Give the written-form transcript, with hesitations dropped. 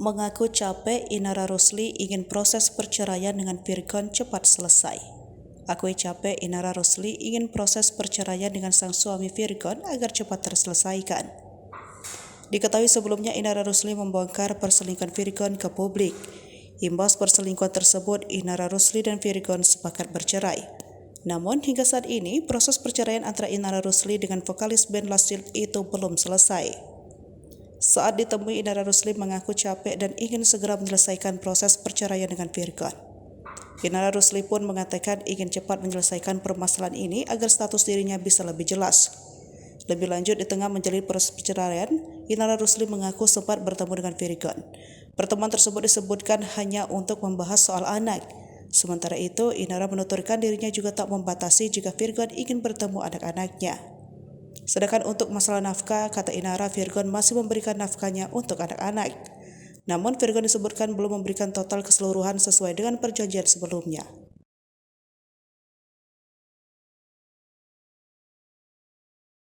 mengaku capek. Inara Rusli ingin proses perceraian dengan Virgon cepat selesai. Akui capek, Inara Rusli ingin proses perceraian dengan sang suami Virgon agar cepat terselesaikan. Diketahui sebelumnya Inara Rusli membongkar perselingkuhan Virgon ke publik. Imbas perselingkuhan tersebut, Inara Rusli dan Virgon sepakat bercerai. Namun hingga saat ini proses perceraian antara Inara Rusli dengan vokalis band Last Child itu belum selesai. Saat ditemui, Inara Rusli mengaku capek dan ingin segera menyelesaikan proses perceraian dengan Virgon. Inara Rusli pun mengatakan ingin cepat menyelesaikan permasalahan ini agar status dirinya bisa lebih jelas. Lebih lanjut, di tengah menjalin proses perceraian, Inara Rusli mengaku sempat bertemu dengan Virgon. Pertemuan tersebut disebutkan hanya untuk membahas soal anak. Sementara itu, Inara menuturkan dirinya juga tak membatasi jika Virgon ingin bertemu anak-anaknya. Sedangkan untuk masalah nafkah, kata Inara, Virgon masih memberikan nafkahnya untuk anak-anak. Namun Virgon disebutkan belum memberikan total keseluruhan sesuai dengan perjanjian sebelumnya.